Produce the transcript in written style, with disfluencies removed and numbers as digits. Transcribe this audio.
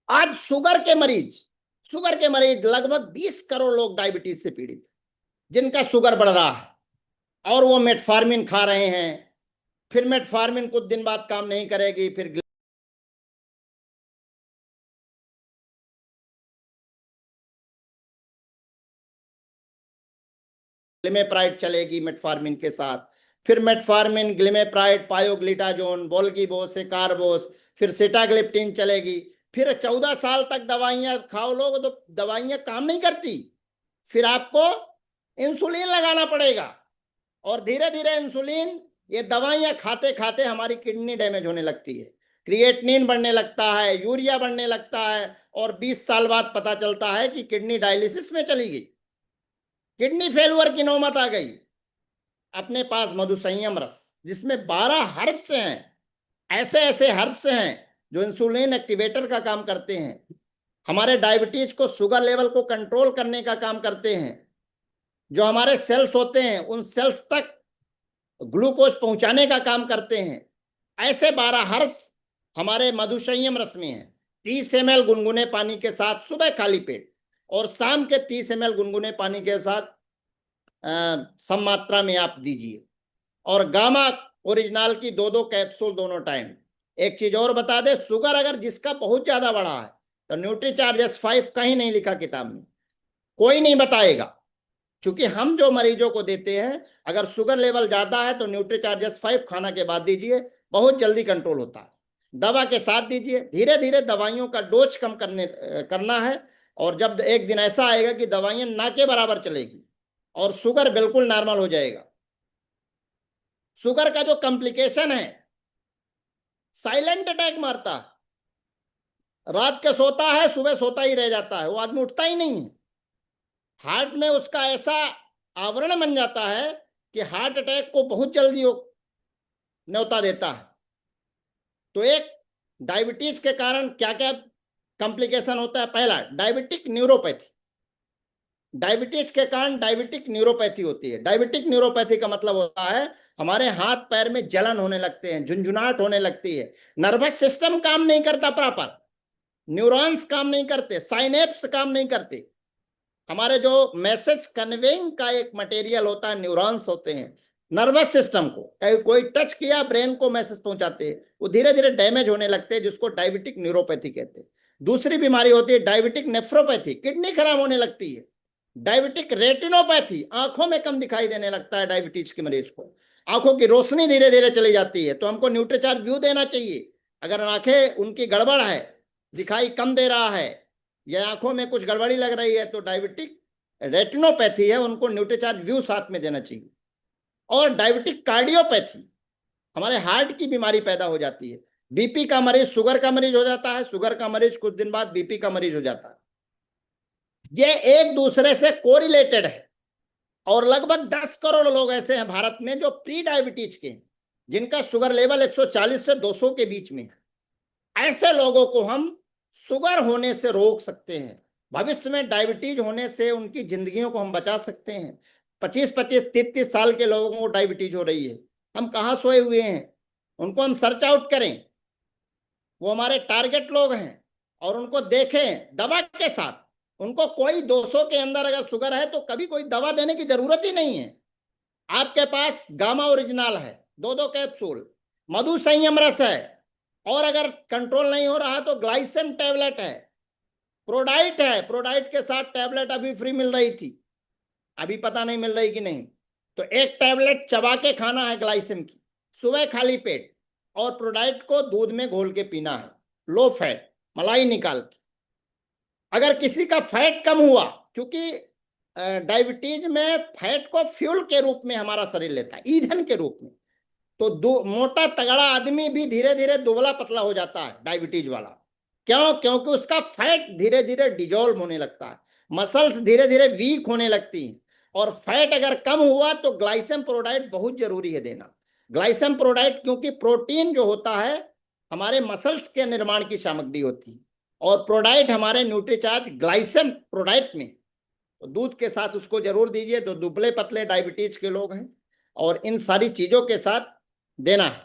आज शुगर के मरीज लगभग 20 करोड़ लोग डायबिटीज से पीड़ित हैं, जिनका शुगर बढ़ रहा है और वो मेटफॉर्मिन खा रहे हैं। फिर मेटफॉर्मिन कुछ दिन बाद काम नहीं करेगी, फिर ग्लिमेप्राइड चलेगी मेटफॉर्मिन के साथ, फिर मेटफॉर्मिन, ग्लिमेप्राइड, पायोग्लिटाजोन, बोल्गिबोस, कार्बोस, फिर सिटाग्लिप्टिन चलेगी। फिर 14 साल तक दवाइयां खाओ लोग तो दवाइयां काम नहीं करती, फिर आपको इंसुलिन लगाना पड़ेगा। और धीरे धीरे इंसुलिन, ये दवाइयां खाते खाते हमारी किडनी डैमेज होने लगती है, क्रिएटिनिन बढ़ने लगता है, यूरिया बढ़ने लगता है, और 20 साल बाद पता चलता है कि किडनी डायलिसिस में चली गई, किडनी फेलुअर की नौबत आ गई। अपने पास मधुसंयम रस, जिसमें 12 हर्ब्स हैं, ऐसे ऐसे हर्ब्स हैं जो इंसुलिन एक्टिवेटर का काम करते हैं, हमारे डायबिटीज को, शुगर लेवल को कंट्रोल करने का काम करते हैं, जो हमारे सेल्स होते हैं उन सेल्स तक ग्लूकोज पहुंचाने का काम करते हैं। ऐसे 12 हर्ब्स हमारे मधुसंयम रस में है। 30 ml गुनगुने पानी के साथ सुबह खाली पेट, और शाम के 30 ml गुनगुने पानी के साथ सम मात्रा में आप दीजिए। और गामा ओरिजिनल की 2-2 कैप्सूल दोनों टाइम। एक चीज और बता दे, शुगर अगर जिसका बहुत ज्यादा बढ़ा है तो न्यूट्रीचार्ज S5 कहीं नहीं लिखा किताब में, कोई नहीं बताएगा, क्योंकि हम जो मरीजों को देते हैं, अगर शुगर लेवल ज्यादा है तो न्यूट्रीचार्ज S5 खाना के बाद दीजिए, बहुत जल्दी कंट्रोल होता है। दवा के साथ दीजिए, धीरे धीरे दवाइयों का डोज कम करना है। और जब एक दिन ऐसा आएगा कि दवाइयां ना के बराबर चलेगी और शुगर बिल्कुल नॉर्मल हो जाएगा। शुगर का जो कॉम्प्लिकेशन है, साइलेंट अटैक मारता है, रात के सोता है, सुबह सोता ही रह जाता है, वो आदमी उठता ही नहीं है। हार्ट में उसका ऐसा आवरण बन जाता है कि हार्ट अटैक को बहुत जल्दी न्योता देता है। तो एक डायबिटीज के कारण क्या क्या कॉम्प्लिकेशन होता है? पहला, डायबिटिक न्यूरोपैथी। डायबिटीज के कारण डायबिटिक न्यूरोपैथी होती है। डायबिटिक न्यूरोपैथी का मतलब होता है हमारे हाथ पैर में जलन होने लगते हैं, झुंझुनाहट होने लगती है, नर्वस सिस्टम काम नहीं करता प्रॉपर, न्यूरॉन्स काम नहीं करते, साइनेप्स काम नहीं करते। हमारे जो मैसेज कन्वेइंग का एक मटेरियल होता है, न्यूरॉन्स होते हैं, नर्वस सिस्टम को कोई टच किया ब्रेन को मैसेज पहुंचाते हैं, वो धीरे धीरे डैमेज होने लगते हैं, जिसको डायबिटिक न्यूरोपैथी कहते हैं। दूसरी बीमारी होती है डायबिटिक नेफ्रोपैथी, किडनी खराब होने लगती है। डायबिटिक रेटिनोपैथी, आंखों में कम दिखाई देने लगता है डायबिटीज के मरीज को, आंखों की रोशनी धीरे धीरे चली जाती है, तो हमको न्यूट्रीचार्ज व्यू देना चाहिए। अगर आंखें उनकी गड़बड़ है, दिखाई कम दे रहा है, या आंखों में कुछ गड़बड़ी लग रही है, तो डायबिटिक रेटिनोपैथी है, उनको न्यूट्रीचार्ज व्यू साथ में देना चाहिए। और डायबिटिक कार्डियोपैथी, हमारे हार्ट की बीमारी पैदा हो जाती है, बीपी का मरीज शुगर का मरीज हो जाता है, शुगर का मरीज कुछ दिन बाद बीपी का मरीज हो जाता है। ये एक दूसरे से कोरिलेटेड है। और लगभग 10 करोड़ लोग ऐसे हैं भारत में जो प्री डायबिटीज के हैं, जिनका शुगर लेवल 140 से 200 के बीच में है। ऐसे लोगों को हम शुगर होने से रोक सकते हैं, भविष्य में डायबिटीज होने से उनकी जिंदगियों को हम बचा सकते हैं। 25-25, 33 साल के लोगों को डायबिटीज हो रही है, हम कहाँ सोए हुए हैं? उनको हम सर्च आउट करें, वो हमारे टारगेट लोग हैं, और उनको देखें दवा के साथ। उनको कोई 200 के अंदर अगर शुगर है तो कभी कोई दवा देने की जरूरत ही नहीं है। आपके पास गामा ओरिजिनल है, 2-2 कैप्सूल, मधु संयम रस है, और अगर कंट्रोल नहीं हो रहा तो ग्लाइसिन टैबलेट है, प्रोडाइट है, प्रोडाइट के साथ टैबलेट अभी फ्री मिल रही थी, अभी पता नहीं मिल रही कि नहीं। तो एक टैबलेट चबा के खाना है ग्लाइसिन की, सुबह खाली पेट, और प्रोडाइट को दूध में घोल के पीना है, लो फैट, मलाई निकाल के। अगर किसी का फैट कम हुआ, क्योंकि डायबिटीज में फैट को फ्यूल के रूप में हमारा शरीर लेता है, ईंधन के रूप में, तो मोटा तगड़ा आदमी भी धीरे धीरे दुबला पतला हो जाता है डायबिटीज वाला। क्यों? क्योंकि उसका फैट धीरे धीरे डिजोल्व होने लगता है, मसल्स धीरे धीरे वीक होने लगती हैं। और फैट अगर कम हुआ तो ग्लाइसेम प्रोडाइट बहुत जरूरी है देना। ग्लाइसेम प्रोडाइट, क्योंकि प्रोटीन जो होता है हमारे मसल्स के निर्माण की सामग्री होती है, और प्रोडाइट हमारे न्यूट्रीचार्ज ग्लाइसेम प्रोडाइट में, तो दूध के साथ उसको जरूर दीजिए, तो दुबले पतले डायबिटीज के लोग हैं, और इन सारी चीजों के साथ देना है।